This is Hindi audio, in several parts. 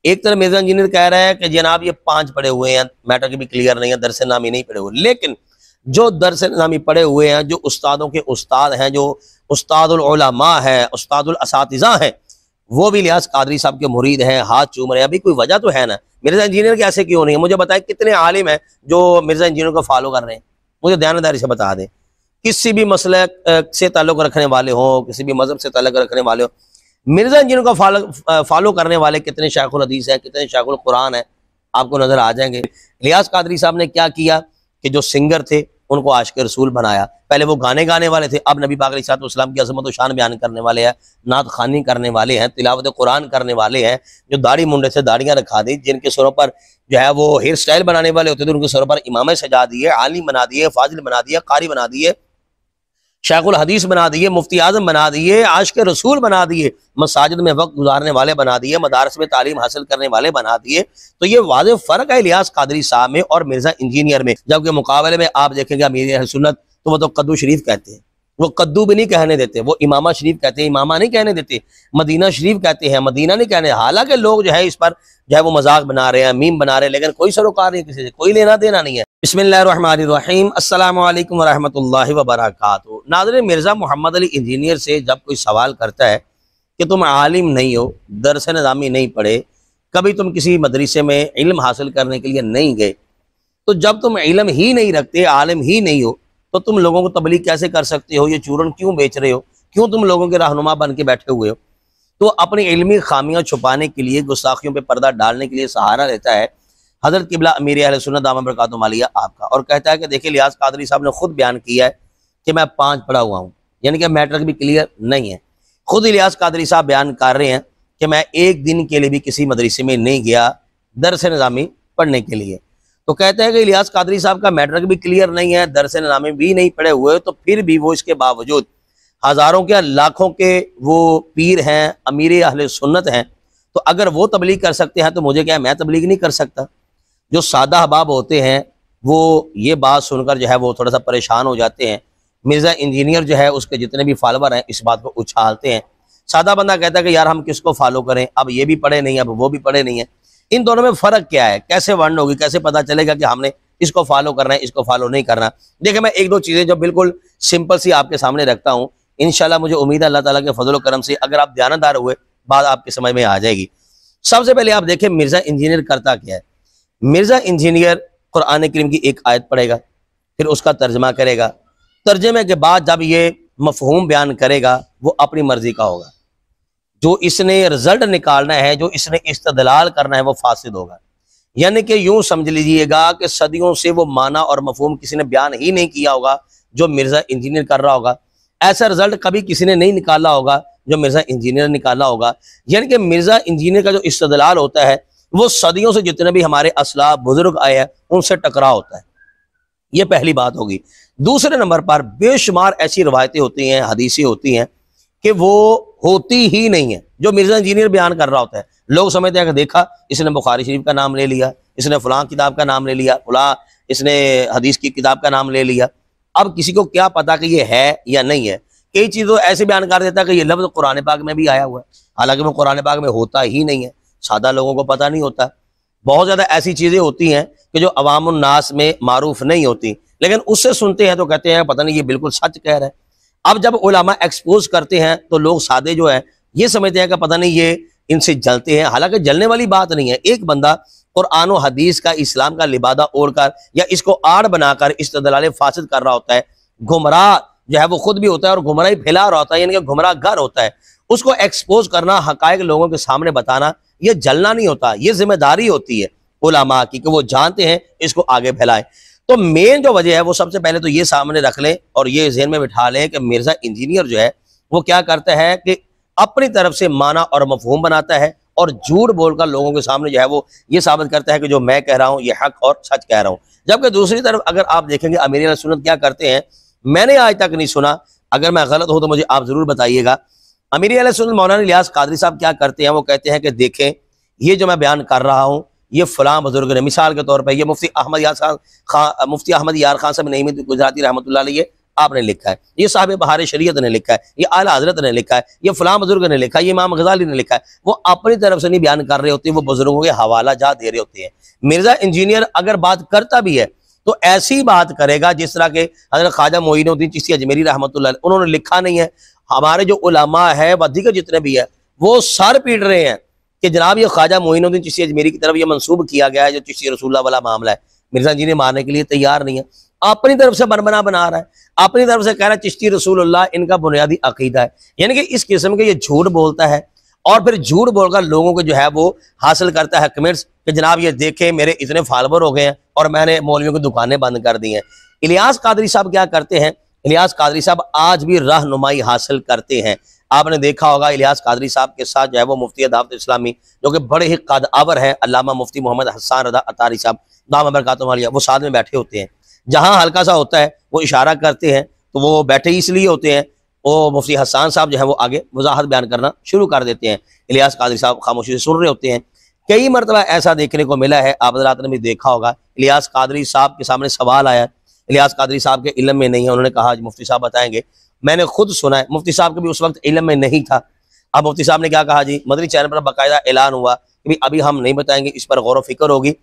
एक तरफ मिर्जा इंजीनियर कह रहा है कि जनाब ये 5 पढ़े हुए हैं, मैट्रिक भी क्लियर नहीं है, दरस नामी नहीं पढ़े हुए, लेकिन जो दरस नामी पढ़े हुए हैं, जो उस्तादों के उस्ताद हैं, जो उस्तादुल उलमा है, उस्तादुल असातिज़ा हैं, वो भी लियाज कादरी साहब के मुरीद हैं, हाथ चूम रहे हैं। अभी कोई वजह तो है ना, मिर्जा इंजीनियर के ऐसे क्यों नहीं है? मुझे बताएं कितने आलिम हैं जो मिर्जा इंजीनियर को फॉलो कर रहे हैं? मुझे ध्यानदारी से बता दें। किसी भी मसले से ताल्लुक़ रखने वाले हो, किसी भी मजहब से ताल्लुक़ रखने वाले हो, मिर्जा इंजीनियर को फॉलो करने वाले कितने शेखुल हदीस हैं, कितने शेखुल कुरान है, आपको नजर आ जाएंगे। लियाज कादरी साहब ने क्या किया कि जो सिंगर थे उनको आशिक रसूल बनाया। पहले वो गाने गाने वाले थे, अब नबी पाक अलैहिस्सलाम की अज़मत व शान बयान करने वाले हैं, नात खानी करने वाले हैं, तिलावत कुरान करने वाले हैं। जो दाढ़ी मुंडे से दाढ़ियाँ रखा दी, जिनके सरों पर जो है वो हेयर स्टाइल बनाने वाले होते थे, उनके सरों पर इमामें सजा दिए, आलिम बना दिए, फाजिल बना दिए, कारी बना दिए, शेखुल हदीस बना दिए, मुफ्ती आजम बना दिए, आशिक रसूल बना दिए, मसाजिद में वक्त गुजारने वाले बना दिए, मदारस में तालीम हासिल करने वाले बना दिए। तो ये वाज़ेह फ़र्क है इलियास कादरी साहब में और मिर्जा इंजीनियर में। जबकि मुकाबले में आप देखेंगे अमीर अहले सुन्नत तो वो तो कद्दू शरीफ कहते हैं, वो कद्दू भी नहीं कहने देते, वो इमामा शरीफ कहते हैं, इमामा नहीं कहने देते, मदीना शरीफ कहते हैं, मदीना नहीं कहने। हालांकि लोग जो है इस पर जो है वो मजाक बना रहे हैं, मीम बना रहे हैं, लेकिन कोई सरोकार नहीं, किसी से कोई लेना देना नहीं है। बिस्मिल्लाहिर्रहमानिर्रहीम, अस्सलामु अलैकुम वरहमतुल्लाहि वबरकातुहू। नाज़रीन, मिर्ज़ा मोहम्मद अली इंजीनियर से जब कोई सवाल करता है कि तुम आलिम नहीं हो, दरस निज़ामी नहीं पढ़े, कभी तुम किसी मदरसे में इल्म हासिल करने के लिए नहीं गए, तो जब तुम इल्म ही नहीं रखते, आलिम ही नहीं हो, तो तुम लोगों को तबलीग कैसे कर सकते हो? ये चूरन क्यों बेच रहे हो? क्यों तुम लोगों के रहनुमा बन के बैठे हुए हो? तो अपनी इल्मी खामियां छुपाने के लिए, गुस्ताखियों पे पर्दा डालने के लिए सहारा लेता है हज़रत क़िबला अमीर अहले सुन्नत दामत बरकातुहू आलिया आपका, और कहता है कि देखिए लियाज कादरी साहब ने खुद बयान किया है कि मैं 5 पढ़ा हुआ हूँ, यानी कि मैट्रिक भी क्लियर नहीं है। खुद लियाज कादरी साहब बयान कर रहे हैं कि मैं एक दिन के लिए भी किसी मदरसे में नहीं गया दरस निज़ामी पढ़ने के लिए। तो कहते हैं कि इलियास कादरी साहब का मैट्रिक भी क्लियर नहीं है, दरस निज़ामी भी नहीं पढ़े हुए, तो फिर भी वो इसके बावजूद हज़ारों के लाखों के वो पीर हैं, अमीर अहले सुन्नत हैं। तो अगर वो तबलीग कर सकते हैं तो मुझे क्या है, मैं तबलीग नहीं कर सकता? जो सादा अहबाब होते हैं वो ये बात सुनकर जो है वो थोड़ा सा परेशान हो जाते हैं। मिर्ज़ा इंजीनियर जो है उसके जितने भी फॉलोवर हैं इस बात को उछालते हैं। सादा बंदा कहता है कि यार हम किसको फॉलो करें, अब ये भी पढ़े नहीं है, अब वो भी पढ़े नहीं है। इन दोनों में फ़र्क क्या है? कैसे वर्ण होगी? कैसे पता चलेगा कि हमने इसको फॉलो करना है, इसको फॉलो नहीं करना? देखिए, मैं एक दो चीज़ें जो बिल्कुल सिंपल सी आपके सामने रखता हूँ, इंशाल्लाह मुझे उम्मीद है अल्लाह ताला के फजल करम से अगर आप ध्यानदार हुए बात आपके समझ में आ जाएगी। सबसे पहले आप देखें मिर्ज़ा इंजीनियर करता क्या है। मिर्ज़ा इंजीनियर कुरान करीम की एक आयत पढ़ेगा, फिर उसका तर्जमा करेगा, तर्जमे के बाद जब ये मफहूम बयान करेगा वो अपनी मर्जी का होगा। जो इसने रिजल्ट निकालना है, जो इसने इस्तदलाल करना है, वो फासिद होगा। यानी कि यूं समझ लीजिएगा कि सदियों से वो माना और मफहूम किसी ने बयान ही नहीं किया होगा जो मिर्ज़ा इंजीनियर कर रहा होगा। ऐसा रिजल्ट कभी किसी ने नहीं निकाला होगा जो मिर्ज़ा इंजीनियर ने निकाला होगा। यानी कि मिर्ज़ा इंजीनियर का जो इस्तदलाल होता है वो सदियों से जितने भी हमारे असलाफ बुजुर्ग आए हैं उनसे टकराव होता है। ये पहली बात होगी। दूसरे नंबर पर बेशुमार ऐसी रवायतें होती हैं, हदीसें होती हैं कि वो होती ही नहीं है जो मिर्ज़ा इंजीनियर बयान कर रहा होता है। लोग समझते हैं कि देखा इसने बुखारी शरीफ का नाम ले लिया, इसने फलां किताब का नाम ले लिया, फलां इसने हदीस की किताब का नाम ले लिया। अब किसी को क्या पता कि ये है या नहीं है? कई चीज़ों ऐसे बयान कर देता है कि ये लफ्ज़ कुरान पाक में भी आया हुआ है, हालांकि वो कुरान पाक में होता ही नहीं है, सादा लोगों को पता नहीं होता। बहुत ज़्यादा ऐसी चीज़ें होती हैं कि जो अवामुन नास में मारूफ नहीं होती, लेकिन उससे सुनते हैं तो कहते हैं पता नहीं ये बिल्कुल सच कह रहा है। अब जब उलमा एक्सपोज करते हैं तो लोग सादे जो है ये समझते हैं कि पता नहीं ये इनसे जलते हैं, हालांकि जलने वाली बात नहीं है। एक बंदा कुरान और हदीस का, इस्लाम का लिबादा ओढ़कर या इसको आड़ बनाकर इस्तदलाल फासिद कर रहा होता है, गुमराह जो है वो खुद भी होता है और गुमराही फैला रहा होता है, यानी कि गुमराह घर होता है। उसको एक्सपोज करना, हकायक लोगों के सामने बताना, ये जलना नहीं होता, ये जिम्मेदारी होती है उलमा की कि वो जानते हैं इसको आगे फैलाएं। तो मेन जो वजह है वो सबसे पहले तो ये सामने रख लें और ये ज़हन में बिठा लें कि मिर्ज़ा इंजीनियर जो है वो क्या करता है कि अपनी तरफ से माना और मफहूम बनाता है और झूठ बोलकर लोगों के सामने जो है वो ये साबित करता है कि जो मैं कह रहा हूँ ये हक और सच कह रहा हूँ। जबकि दूसरी तरफ अगर आप देखेंगे अमीर अहले सुन्नत क्या करते हैं, मैंने आज तक नहीं सुना, अगर मैं गलत हूँ तो मुझे आप ज़रूर बताइएगा। अमीर अहले सुन्नत मौलाना इलियास कादरी साहब क्या करते हैं, वो कहते हैं कि देखें ये जो मैं बयान कर रहा हूँ ये फलां बुजुर्ग ने, मिसाल के तौर पर ये मुफ्ती अहमद यार खान साहब नहीं गुजराती रहमतुल्लाह अलैह आपने लिखा है, ये साहिब बहार शरीयत ने लिखा है, ये आला हजरत ने लिखा है, ये फलां बुजुर्ग ने लिखा है, ये इमाम गजाली ने लिखा है। वो अपनी तरफ से नहीं बयान कर रहे होते, वो बुजुर्गों के हवाला जा दे रहे होते हैं। मिर्जा इंजीनियर अगर बात करता भी है तो ऐसी बात करेगा जिस तरह के हजरत ख्वाजा मोइनुद्दीन चिश्ती अजमेरी रहमतुल्लाह अलैह, उन्होंने लिखा नहीं है। हमारे जो उलमा है व दीगर जितने भी है वो सर पीट रहे हैं कि जनाब ये ख्वाजा मोइनुद्दीन चिश्ती अजमेरी की तरफ ये मंसूब किया गया है जो चिश्ती रसूलुल्लाह वाला मामला है। मिर्जा इंजीनियर मारने के लिए तैयार नहीं है, अपनी तरफ से बनबना बना रहा है, अपनी तरफ से कह रहा है चिश्ती रसूलुल्लाह इनका बुनियादी अकीदा है। यानी कि इस किस्म के ये झूठ बोलता है और फिर झूठ बोलकर लोगों को जो है वो हासिल करता है कमेंट्स कि जनाब ये देखे मेरे इतने फॉलोवर हो गए हैं और मैंने मौलवियों की दुकानें बंद कर दी हैं। इलियास कादरी साहब क्या करते हैं? इलियास कादरी साहब आज भी रहनुमाई हासिल करते हैं। आपने देखा होगा इलियास कादरी साहब के साथ जो है वो मुफ्ती दावत इस्लामी जो कि बड़े ही कदआवर हैं, अल्लामा मुफ्ती मोहम्मद हसन रज़ा अतारी साहब दाम बरकातुहु अलैह, वो साथ में बैठे होते हैं। जहां हल्का सा होता है वो इशारा करते हैं, तो वो बैठे इसलिए होते हैं। वो मुफ्ती हसन साहब जो है वो आगे वजाहत बयान करना शुरू कर देते हैं, इलियास कादरी साहब खामोशी से सुन रहे होते हैं। कई मरतबा ऐसा देखने को मिला है, आप हज़रात ने भी देखा होगा, इलियास कादरी साहब के सामने सवाल आया, इलियास कादरी साहब के इल्म में नहीं है, उन्होंने कहा मुफ्ती साहब बताएंगे। मैंने खुद सुना है, मुफ्ती साहब के भी उस वक्त इल्म में नहीं था। अब मुफ्ती साहब ने क्या कहा जी, मदनी चैनल पर बाकायदा ऐलान हुआ कि अभी हम नहीं बताएंगे, इस पर गौर व फिक्र होगी,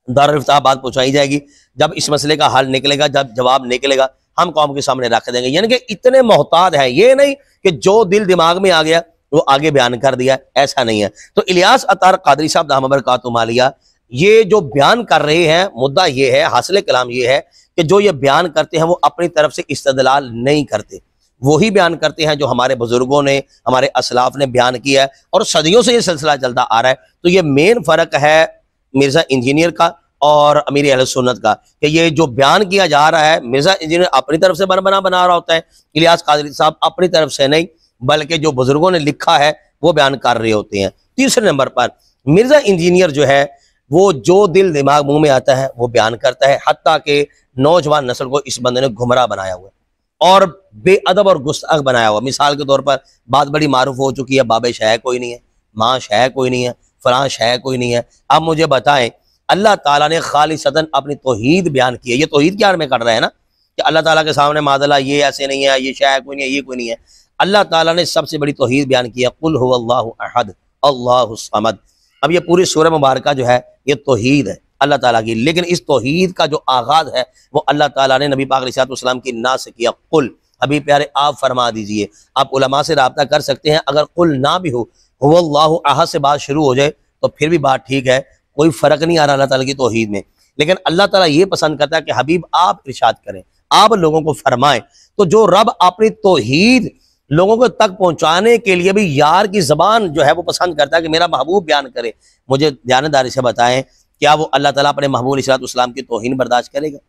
दारुल इफ्ताह बात पहुंचाई जाएगी, जब इस मसले का हल निकलेगा, जब जवाब निकलेगा हम कौम के सामने रख देंगे। यानी कि इतने मोहताद है, ये नहीं कि जो दिल दिमाग में आ गया वो आगे बयान कर दिया, ऐसा नहीं है। तो इलियास अतार कादरी साहब दाम बरकातुहु अलैह ये जो बयान कर रहे हैं, मुद्दा ये है, हासिल कलाम ये है कि जो ये बयान करते हैं वो अपनी तरफ से इस्तदलाल नहीं करते, वही बयान करते हैं जो हमारे बुजुर्गों ने, हमारे असलाफ ने बयान किया है और सदियों से ये सिलसिला चलता आ रहा है। तो ये मेन फर्क है मिर्जा इंजीनियर का और अमीर अहले सुन्नत का, कि ये जो बयान किया जा रहा है मिर्जा इंजीनियर अपनी तरफ से बना रहा होता है, इलियास कादरी साहब अपनी तरफ से नहीं बल्कि जो बुजुर्गों ने लिखा है वो बयान कर रहे होते हैं। तीसरे नंबर पर मिर्जा इंजीनियर जो है वो जो दिल दिमाग मुंह में आता है वो बयान करता है, हत्ता के नौजवान नस्ल को इस बंदे ने गुमराह बनाया हुआ है और बेअदब और गुस्ताख बनाया हुआ। मिसाल के तौर पर बात बड़ी मारूफ हो चुकी है, बाबे शह कोई नहीं है, माँ शह कोई नहीं है, फलां शह कोई नहीं है। अब मुझे बताएं, अल्लाह ताला ने खालिसतन अपनी तौहीद बयान की है, ये तौहीद क्या में कर रहा है ना कि अल्लाह ताला के सामने मादला ये ऐसे नहीं है, ये शह कोई नहीं है, ये कोई नहीं है। अल्लाह ताला ने सबसे बड़ी तौहीद बयान की है, कुल हुवल्लाहु अहद अल्लाहुस समद। अब ये पूरी सूरह मुबारक जो है ये तौहीद है अल्लाह ताला की, लेकिन इस तौहीद का जो आगाज है वो अल्लाह ताला ने नबी पाक अलैहिस्सलाम की ना से किया। कुल, अभी प्यारे आप फरमा दीजिए, आप उलमा से राब्ता कर सकते हैं, अगर कुल ना भी हो हुवल्लाहु अहद से बात शुरू हो जाए तो फिर भी बात ठीक है, कोई फर्क नहीं आ रहा अल्लाह ताला की तौहीद में। लेकिन अल्लाह ताला ये पसंद करता है कि हबीब आप इरशाद करें, आप लोगों को फरमाएं। तो जो रब अपनी तौहीद लोगों को तक पहुंचाने के लिए भी यार की जबान जो है वो पसंद करता है कि मेरा महबूब बयान करे। मुझे ध्यानदारी से बताएं, क्या वो अल्लाह ताला अपने महबूब अलैहिस्सलाम की तौहीन बर्दाश्त करेगा?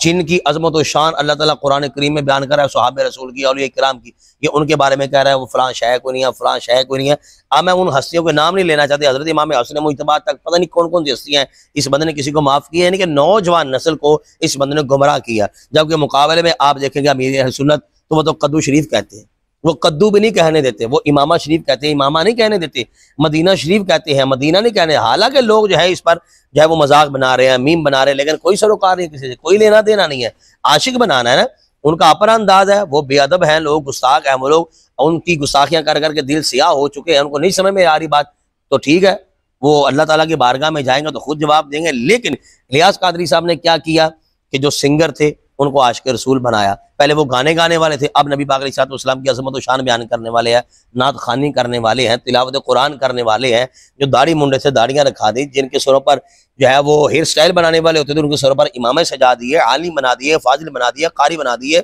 जिनकी अजमत और शान अल्लाह ताला कुरान करीम में बयान कर रहा है, सहाबे रसूल की, औलिया किराम की, ये उनके बारे में कह रहा है वो फलां शय कोई नहीं है, फलां शय कोई नहीं है। अब मैं उन हस्तियों के नाम नहीं लेना चाहती, हजरत इमाम हसन मुज्तबा तक पता नहीं कौन कौन सी हस्तियां हैं, इस बंदे ने किसी को माफ किया, यानी कि नौजवान नस्ल को इस बंदे ने गुमराह किया। जबकि मुकाबले में आप देखेंगे अमीर अहले सुन्नत तो वो तो कद्दू शरीफ कहते हैं, वो कद्दू भी नहीं कहने देते, वो इमामा शरीफ कहते हैं, इमामा नहीं कहने देते, मदीना शरीफ कहते हैं, मदीना नहीं कहने। हालांकि लोग जो है इस पर जो है वो मजाक बना रहे हैं, मीम बना रहे हैं, लेकिन कोई सरोकार नहीं, किसी से कोई लेना देना नहीं है। आशिक बनाना है ना, उनका अपना अंदाज है, वो बेअदब हैं लोग, गुस्ताख हैं वो लोग, उनकी गुस्ताखियां कर करके दिल सियाह हो चुके हैं, उनको नहीं समझ में आ रही बात, तो ठीक है वो अल्लाह ताला की बारगाह में जाएंगे तो खुद जवाब देंगे। लेकिन इलियास कादरी साहब ने क्या किया कि जो सिंगर थे उनको आशिक रसूल बनाया। पहले वो गाने गाने वाले थे, अब नबी पाक अलैहिस्सलाम की अज़मत व शान बयान करने वाले हैं, नात खानी करने वाले हैं, तिलावत कुरान करने वाले हैं। जो दाढ़ी मुंडे से दाढ़ियाँ रखा दी, जिनके सरों पर जो है वो हेयर स्टाइल बनाने वाले होते थे, उनके सरों पर इमामें सजा दिए, आलिम बना दिए, फाजिल बना दिए, कारी बना दिए,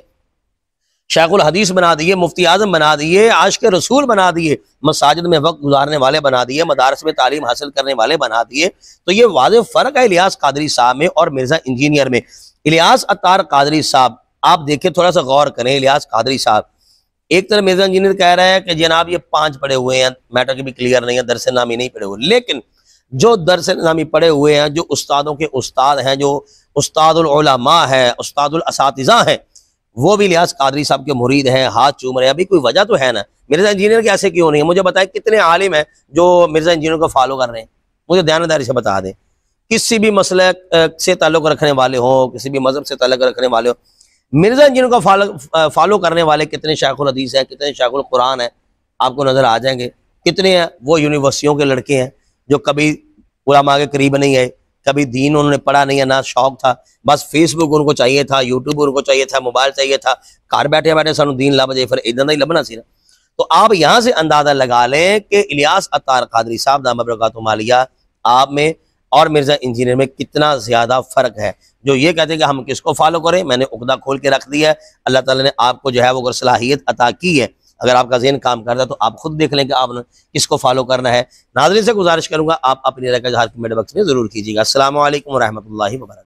शेखुल हदीस बना दिए, मुफ्ती आजम बना दिए, आशिक रसूल बना दिए, मसाजिद में वक्त गुजारने वाले बना दिए, मदारस में तालीम हासिल करने वाले बना दिए। तो ये वाज़ेह फ़र्क है इलियास कादरी साहब में और मिर्जा इंजीनियर में। इलियास अतार कादरी साहब आप देखें, थोड़ा सा गौर करें, इलियास कादरी साहब एक तरह मिर्जा इंजीनियर कह रहा है कि जनाब ये 5 पढ़े हुए हैं, मैटर की भी क्लियर नहीं है, दरस नामी नहीं पढ़े हुए, लेकिन जो दरस नामी पढ़े हुए हैं, जो उस्तादों के उस्ताद हैं, जो उस्तादुल उलमा है, उस्तादुल असातिज़ा हैं, वो भी इलियास कादरी साहब के मुरीद हैं, हाथ चूम रहे हैं। अभी कोई वजह तो है ना, मिर्जा इंजीनियर के ऐसे क्यों नहीं है? मुझे बताए कितने आलिम हैं जो मिर्जा इंजीनियर को फॉलो कर रहे हैं, मुझे ध्यानदारी से बता दें। किसी भी मसले से ताल्लुक़ रखने वाले हो, किसी भी मजहब से ताल्लुक़ रखने वाले हो, मिर्जा इंजीनियर को फॉलो करने वाले कितने शेखुल हदीस हैं, कितने शेखुल कुरान हैं, आपको नजर आ जाएंगे। कितने हैं वो यूनिवर्सिटियों के लड़के हैं जो कभी उलमा के करीब नहीं आए, कभी दीन उन्होंने पढ़ा नहीं है, ना शौक था, बस फेसबुक उनको चाहिए था, यूट्यूब उनको चाहिए था, मोबाइल चाहिए था, घर बैठे बैठे सानू दीन लभ जाए, फिर इदां दा ही लभना सी ना। तो आप यहाँ से अंदाजा लगा लें कि इलियास अत्तार कादरी साहब दामद बरकातुहू आलिया आप में और मिर्जा इंजीनियर में कितना ज्यादा फर्क है। जो ये कहते हैं कि हम किसको फॉलो करें, मैंने उकदा खोल के रख दिया है। अल्लाह ताला ने आपको जो है वो अगर सलाहियत अता की है, अगर आपका ज़हन काम करता है तो आप खुद देख लें कि आपने किसको फॉलो करना है। नाज़रीन से गुजारिश करूंगा आप अपनी राय का इज़हार कमेंट बॉक्स में जरूर कीजिएगा। अस्सलामु अलैकुम व रहमतुल्लाहि व बरकातुहू।